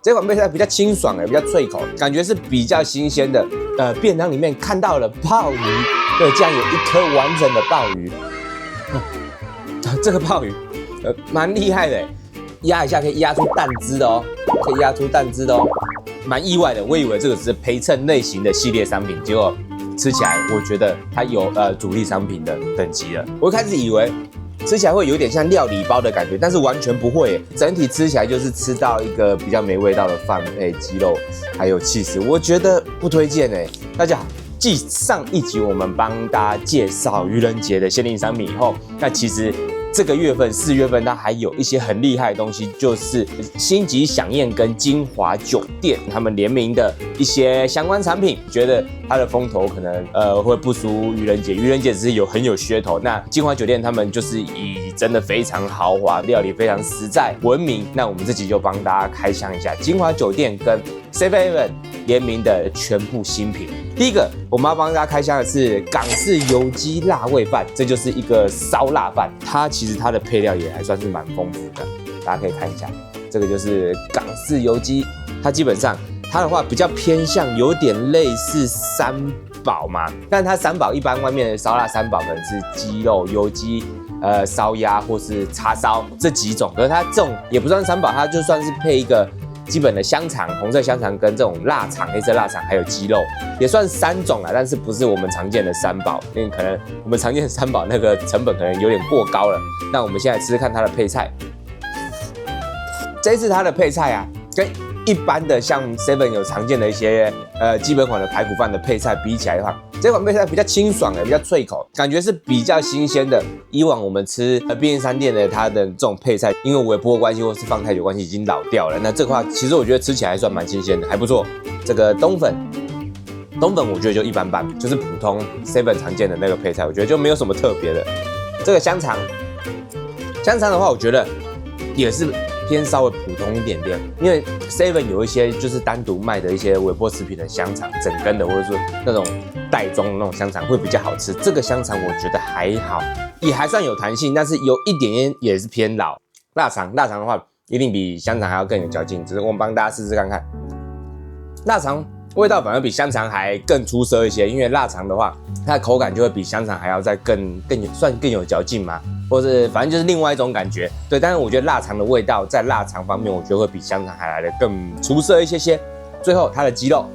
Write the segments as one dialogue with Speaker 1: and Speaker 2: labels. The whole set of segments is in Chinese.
Speaker 1: 这款配菜比较清爽比较脆口，感觉是比较新鲜的。便当里面看到了鲍鱼，对，这样有一颗完整的鲍鱼。这个鲍鱼，蛮厉害的，压一下可以压出蛋汁的哦，蛮意外的。我以为这个只是陪衬类型的系列商品，结果吃起来我觉得它有主力商品的等级了。我一开始以为吃起来会有点像料理包的感觉，但是完全不会，整体吃起来就是吃到一个比较没味道的饭配鸡肉，还有起司，我觉得不推荐大家好，继上一集我们帮大家介绍愚人节的限定商品以后，那其实这个月份4月份它还有一些很厉害的东西，就是星级飨宴跟金华酒店他们联名的一些相关产品，觉得它的风头可能会不输愚人节，愚人节只是很有噱头，那金华酒店他们就是以真的非常豪华，料理非常实在闻名，那我们这集就帮大家开箱一下金华酒店跟 7-Eleven 联名的全部新品。第一个我们要帮大家开箱的是港式油鸡辣味饭，这就是一个烧腊饭，它其实它的配料也还算是蛮丰富的，大家可以看一下，这个就是港式油鸡，它基本上它的话比较偏向有点类似三宝嘛，但它三宝一般外面的烧腊三宝可能是鸡肉、油鸡、烧鸭或是叉烧这几种，可是它这种也不算三宝，它就算是配一个基本的香肠，红色香肠跟这种腊肠、黑色腊肠还有鸡肉，也算3种啦，但是不是我们常见的三宝，因为可能我们常见的三宝那个成本可能有点过高了。那我们现在吃吃看它的配菜，这一次它的配菜啊，跟一般的像 7 有常见的一些基本款的排骨饭的配菜比起来的话，这款配菜比较清爽比较脆口，感觉是比较新鲜的。以往我们吃便利商店的它的这种配菜，因为微波关系或是放太久关系已经老掉了，那这块其实我觉得吃起来还算蛮新鲜的，还不错。这个冬粉我觉得就一般般，就是普通 7 常见的那个配菜，我觉得就没有什么特别的。这个香肠的话，我觉得也是偏稍微普通一点点，因为 7 有一些就是单独卖的一些微波食品的香肠，整根的或者说那种袋装的那种香肠会比较好吃。这个香肠我觉得还好，也还算有弹性，但是有一点点也是偏老。腊肠的话一定比香肠还要更有嚼劲，只是我们帮大家试试看看。腊肠味道反而比香肠还更出色一些，因为腊肠的话，它的口感就会比香肠还要再更有嚼劲嘛，或是反正就是另外一种感觉。对，但是我觉得腊肠的味道在腊肠方面，我觉得会比香肠还来的更出色一些。最后它的鸡肉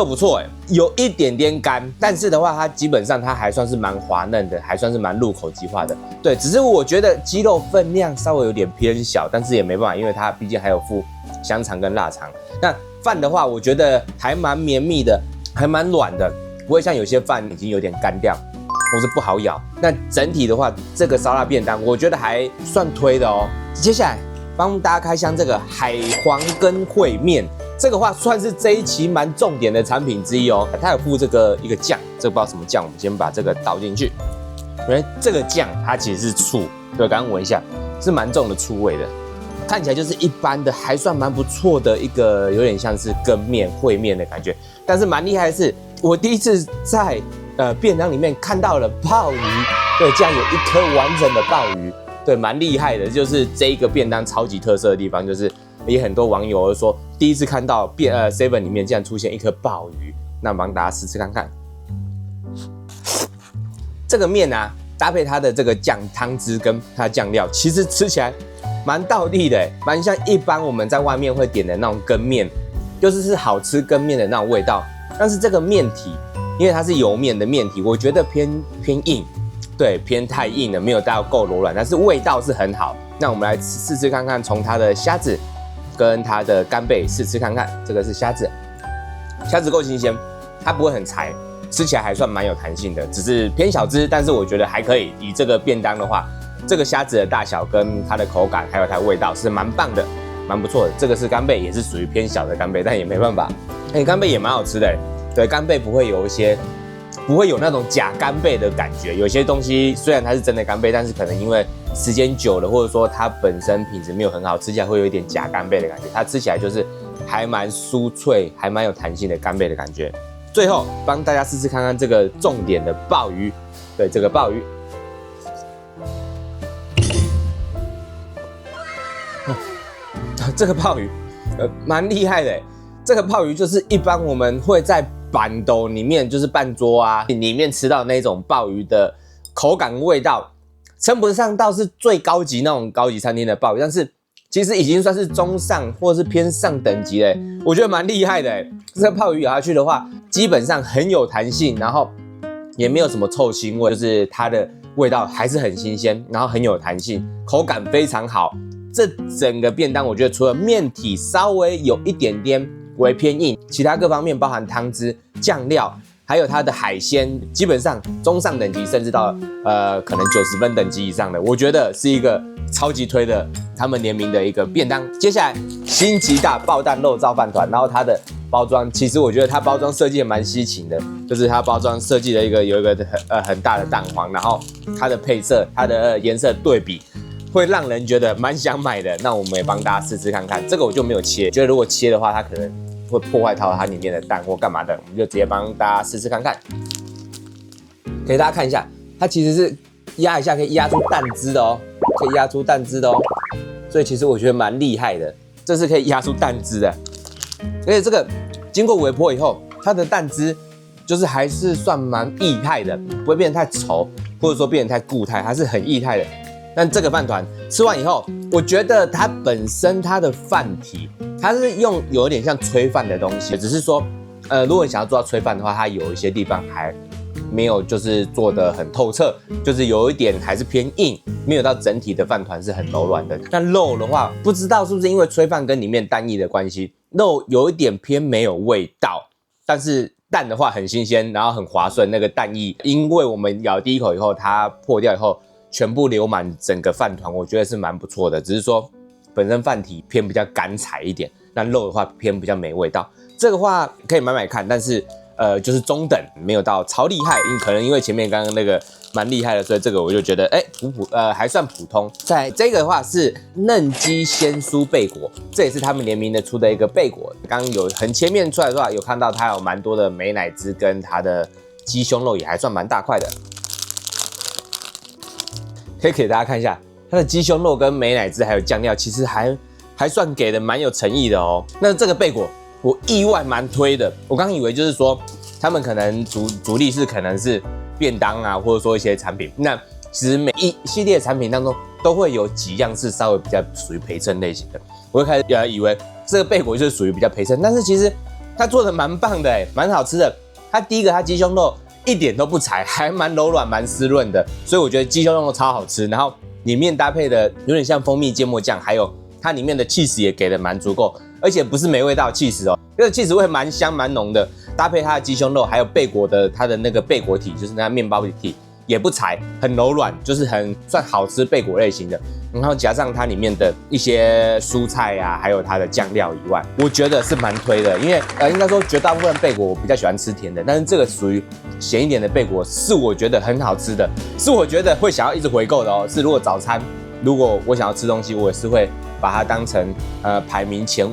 Speaker 1: 不错有一点点干，但是的话它基本上它还算是蛮滑嫩的，还算是蛮入口即化的。对，只是我觉得鸡肉分量稍微有点偏小，但是也没办法，因为它毕竟还有附香肠跟腊肠。那饭的话，我觉得还蛮绵密的，还蛮软的，不会像有些饭已经有点干掉或是不好咬。那整体的话，这个烧腊便当我觉得还算推的哦。接下来帮大家开箱这个海皇根烩面，这个话算是这一期蛮重点的产品之一哦。它有附这个一个酱，这个不知道什么酱，我们先把这个倒进去。这个酱它其实是醋，对，刚刚闻一下是蛮重的醋味的。看起来就是一般的，还算蛮不错的一个，有点像是羹面、烩面的感觉。但是蛮厉害的是，我第一次在便当里面看到了鲍鱼，对，这样有一颗完整的鲍鱼，对，蛮厉害的。就是这一个便当超级特色的地方，就是也很多网友说第一次看到7 里面竟然出现一颗鲍鱼，那帮大家试试看看。这个面啊，搭配它的这个酱汤汁跟它的酱料，其实吃起来蛮道地的，蛮像一般我们在外面会点的那种羹面，就是好吃羹面的那种味道。但是这个面体，因为它是油面的面体，我觉得偏硬，对，偏太硬了，没有到够柔软，但是味道是很好。那我们来试试看看，从它的虾子跟它的干贝试吃看看。这个是虾子够新鲜，它不会很柴，吃起来还算蛮有弹性的，只是偏小只，但是我觉得还可以。以这个便当的话，这个虾子的大小跟它的口感还有它的味道是蛮棒的，蛮不错的。这个是干贝，也是属于偏小的干贝，但也没办法。干贝也蛮好吃的，对，干贝不会有那种假干贝的感觉。有些东西虽然它是真的干贝，但是可能因为时间久了，或者说它本身品质没有很好，吃起来会有一点假干贝的感觉。它吃起来就是还蛮酥脆，还蛮有弹性的干贝的感觉。最后帮大家试试看看这个重点的鲍鱼，对，这个鲍鱼。这个鲍鱼蛮厉害的。这个鲍鱼就是一般我们会在板斗里面，就是半桌啊里面吃到那种鲍鱼的口感味道，称不上到是最高级那种高级餐厅的鲍鱼，但是其实已经算是中上或是偏上等级了，我觉得蛮厉害的。这个鲍鱼咬下去的话，基本上很有弹性，然后也没有什么臭腥味，就是它的味道还是很新鲜，然后很有弹性，口感非常好。这整个便当我觉得除了面体稍微有一点点微偏硬，其他各方面包含汤汁、酱料，还有它的海鲜，基本上中上等级，甚至到可能90分等级以上的，我觉得是一个超级推的他们联名的一个便当。接下来星期大爆蛋肉燥饭团，然后它的包装，其实我觉得它包装设计也蛮稀奇的，就是它包装设计的有一个很大的蛋黄，然后它的配色、它的颜色对比，会让人觉得蛮想买的。那我们也帮大家试试看看，这个我就没有切，觉得如果切的话，它可能会破坏到它里面的蛋或干嘛的，我们就直接帮大家试试看看。给大家看一下，它其实是压一下可以压出蛋汁的哦，可以压出蛋汁的哦，所以其实我觉得蛮厉害的，这是可以压出蛋汁的。而且这个经过微波以后，它的蛋汁就是还是算蛮液态的，不会变得太稠，或者说变得太固态，还是很液态的。但这个饭团吃完以后，我觉得它本身它的饭体，它是用有点像炊饭的东西，只是说，如果你想要做到炊饭的话，它有一些地方还没有就是做得很透彻，就是有一点还是偏硬，没有到整体的饭团是很柔软的。那肉的话，不知道是不是因为炊饭跟里面蛋液的关系，肉有一点偏没有味道，但是蛋的话很新鲜，然后很滑顺，那个蛋液，因为我们咬第一口以后，它破掉以后，全部流满整个饭团，我觉得是蛮不错的。只是说本身饭体偏比较干柴一点，那肉的话偏比较没味道。这个话可以买买看，但是就是中等，没有到超厉害，可能因为前面刚刚那个蛮厉害的，所以这个我就觉得还算普通。在这个的话是嫩鸡鲜酥贝果，这也是他们联名的出的一个贝果。刚刚有很前面出来的话，有看到它有蛮多的美乃滋跟它的鸡胸肉也还算蛮大块的。可以给大家看一下它的鸡胸肉跟美乃滋还有酱料，其实还算给的蛮有诚意的哦。那这个贝果我意外蛮推的，我刚以为就是说他们可能主力是可能是便当啊，或者说一些产品。那其实每一系列产品当中都会有几样是稍微比较属于陪衬类型的。我一开始以为这个贝果就是属于比较陪衬，但是其实它做的蛮棒的，蛮好吃的。它第一个，它鸡胸肉一点都不柴，还蛮柔软、蛮湿润的，所以我觉得鸡胸肉超好吃。然后里面搭配的有点像蜂蜜芥末酱，还有它里面的起司也给的蛮足够，而且不是没味道的起司哦，这个起司味蛮香蛮浓的，搭配它的鸡胸肉，还有贝果的它的那个贝果体，就是那面包体也不柴，很柔软，就是很算好吃贝果类型的。然后加上它里面的一些蔬菜啊，还有它的酱料以外，我觉得是蛮推的。因为应该说绝大部分贝果我比较喜欢吃甜的，但是这个属于咸一点的贝果，是我觉得很好吃的，是我觉得会想要一直回购的哦。是如果早餐，如果我想要吃东西，我也是会把它当成排名前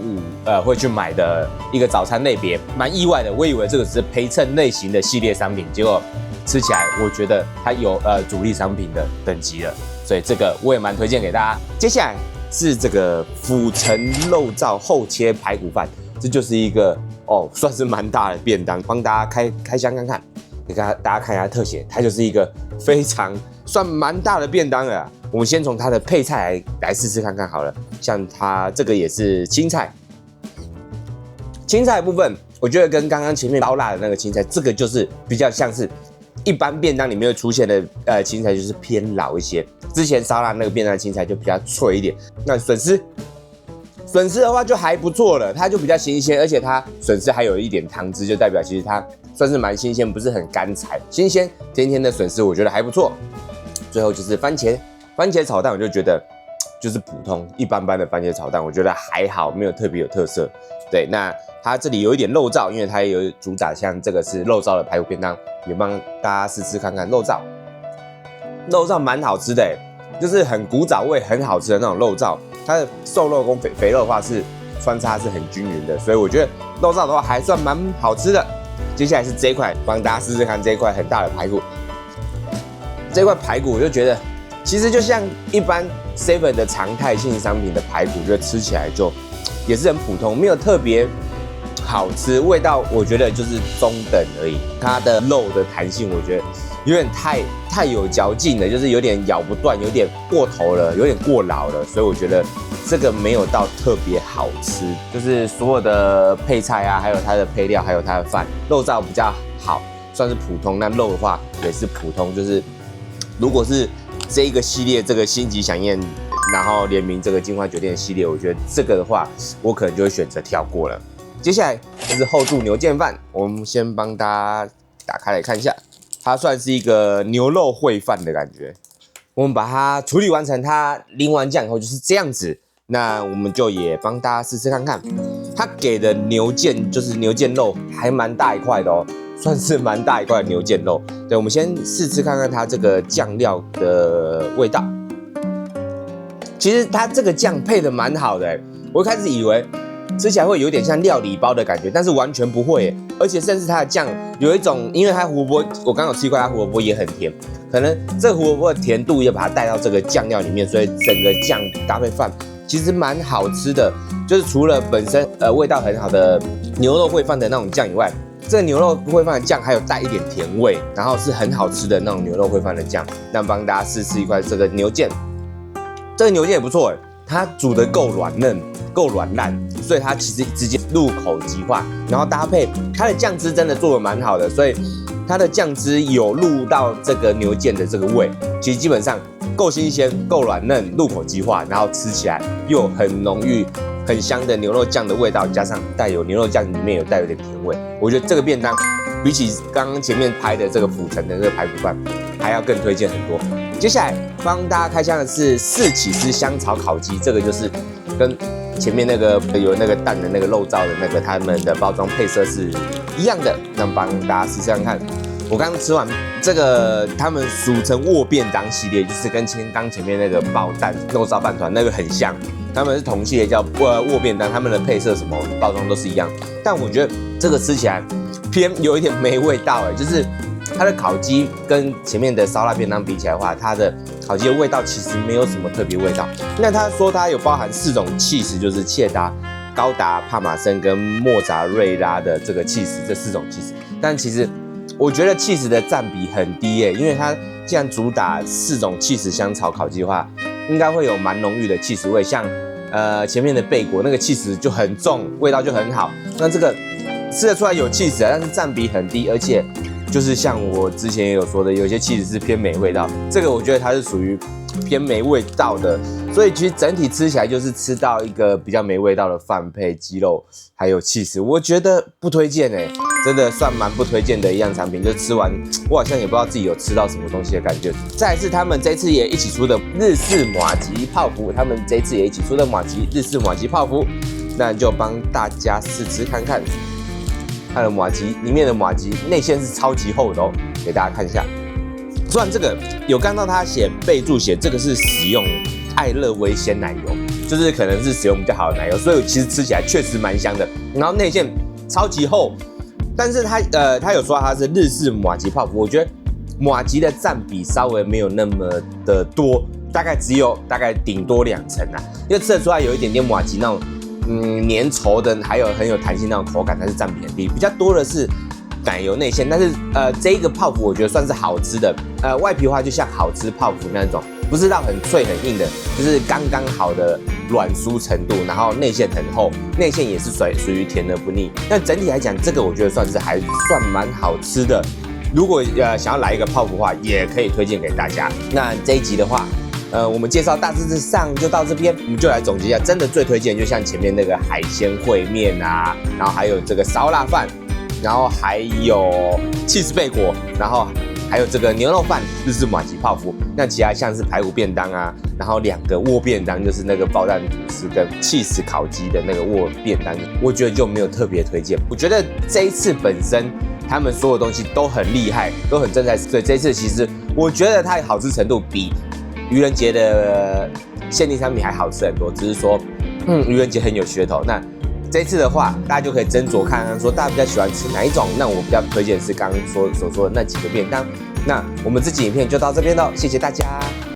Speaker 1: 5会去买的一个早餐类别，蛮意外的。我以为这个是陪衬类型的系列商品，结果吃起来我觉得它有主力商品的等级了。所以这个我也蛮推荐给大家。接下来是这个府城肉燥厚切排骨饭，这就是一个算是蛮大的便当，帮大家开箱看看，给大家看一下特写，它就是一个非常算蛮大的便当了。我们先从它的配菜来试试看看好了，像它这个也是青菜，青菜的部分我觉得跟刚刚前面包辣的那个青菜，这个就是比较像是一般便当里面会出现的青菜，就是偏老一些。之前沙拉那个便当的青菜就比较脆一点。那笋丝的话就还不错了，它就比较新鲜，而且它笋丝还有一点汤汁，就代表其实它算是蛮新鲜，不是很干柴，新鲜甜甜的笋丝我觉得还不错。最后就是番茄炒蛋，我就觉得就是普通一般般的番茄炒蛋，我觉得还好，没有特别有特色。对，那它这里有一点肉燥，因为它也有主打，像这个是肉燥的排骨便当，也帮大家试看看肉燥。肉燥蛮好吃的，就是很古早味、很好吃的那种肉燥。它的瘦肉跟肥肉的话是穿插是很均匀的，所以我觉得肉燥的话还算蛮好吃的。接下来是这一块，帮大家试看这一块很大的排骨。这块排骨我就觉得，其实就像一般 7 的常态性商品的排骨，就吃起来就也是很普通，没有特别好吃，味道我觉得就是中等而已。它的肉的弹性，我觉得有点太有嚼劲了，就是有点咬不断，有点过头了，有点过老了，所以我觉得这个没有到特别好吃。就是所有的配菜啊，还有它的配料，还有它的饭，肉燥比较好，算是普通。那肉的话也是普通，就是如果是这一个系列，这个星级飨宴，然后联名这个金华酒店的系列，我觉得这个的话，我可能就会选择跳过了。接下来就是厚度牛腱饭，我们先帮大家打开来看一下，它算是一个牛肉烩饭的感觉。我们把它处理完成，它淋完酱以后就是这样子。那我们就也帮大家试试看看，它给的牛腱就是牛腱肉还蛮大一块的哦，算是蛮大一块的牛腱肉。对，我们先试吃看看它这个酱料的味道。其实它这个酱配的蛮好的，我一开始以为吃起来会有点像料理包的感觉，但是完全不会，而且甚至它的酱有一种，因为它胡萝卜，我刚刚有吃一块，它胡萝卜也很甜，可能这个胡萝卜的甜度也把它带到这个酱料里面，所以整个酱搭配饭其实蛮好吃的。就是除了本身味道很好的牛肉烩饭的那种酱以外，这个牛肉烩饭的酱还有带一点甜味，然后是很好吃的那种牛肉烩饭的酱。那帮大家试吃一块这个牛腱，这个牛腱也不错，它煮得够软嫩。够软烂，所以它其实直接入口即化，然后搭配它的酱汁真的做得蛮好的，所以它的酱汁有入到这个牛腱的这个味，其实基本上够新鲜、够软嫩、入口即化，然后吃起来又很浓郁、很香的牛肉酱的味道，加上带有牛肉酱里面有带有点甜味，我觉得这个便当比起刚刚前面拍的这个府城的这个排骨饭还要更推荐很多。接下来帮大家开箱的是四起司香草烤鸡，这个就是跟前面那个有那个蛋的那个肉燥的那个，他们的包装配色是一样的。那帮大家试试看看。我刚刚吃完这个，他们俗称握便当系列，就是跟刚前面那个爆蛋肉燥饭团那个很像，他们是同系列叫握便当，他们的配色什么包装都是一样。但我觉得这个吃起来偏有一点没味道就是它的烤鸡跟前面的烧腊便当比起来的话，它的烤鸡的味道其实没有什么特别味道。那他说它有包含4种起司，就是切达、高达、帕玛森跟莫扎瑞拉的这个起司，这4种起司。但其实我觉得起司的占比很低因为它既然主打4种起司香草烤鸡的话，应该会有蛮浓郁的起司味。像前面的贝果那个起司就很重，味道就很好。那这个吃得出来有起司，但是占比很低，而且就是像我之前也有说的，有些起司是偏没味道，这个我觉得它是属于偏没味道的，所以其实整体吃起来就是吃到一个比较没味道的饭配鸡肉还有起司，我觉得不推荐真的算蛮不推荐的一样产品，就吃完我好像也不知道自己有吃到什么东西的感觉。再来是他们这次也一起出的日式麻吉泡芙，他们这次也一起出的日式麻吉泡芙，那就帮大家试吃看看。它的麻吉里面的麻吉内馅是超级厚的给大家看一下。虽然这个有看到它备注写这个是使用爱乐威鲜奶油，就是可能是使用比较好的奶油，所以其实吃起来确实蛮香的。然后内馅超级厚，但是它有说它是日式麻吉泡芙，我觉得麻吉的占比稍微没有那么的多，大概只有顶多2成因为吃得出来有一点点麻吉那种。粘稠的，还有很有弹性那种口感，它是占比很低，比较多的是奶油内馅。但是这一个泡芙我觉得算是好吃的，外皮的话就像好吃泡芙那种，不是到很脆很硬的，就是刚刚好的软酥程度，然后内馅很厚，内馅也是属于甜而不腻。那整体来讲，这个我觉得算是还算蛮好吃的。如果想要来一个泡芙的话，也可以推荐给大家。那这一集的话。我们介绍大致上就到这边，我们就来总结一下，真的最推荐就像前面那个海鲜烩面然后还有这个烧腊饭，然后还有起司贝果，然后还有这个牛肉饭、日式麻吉泡芙。那其他像是排骨便当然后2个握便当，就是那个爆蛋吐司跟起司烤鸡的那个握便当，我觉得就没有特别推荐。我觉得这一次本身他们所有东西都很厉害，都很正在，所以这一次其实我觉得它的好吃程度比愚人节的限定商品还好吃很多，只是说，愚人节很有噱头。那这次的话，大家就可以斟酌看看，说大家比较喜欢吃哪一种。那我比较推荐的是刚刚所说的那几个便当。那我们这集影片就到这边喽，谢谢大家。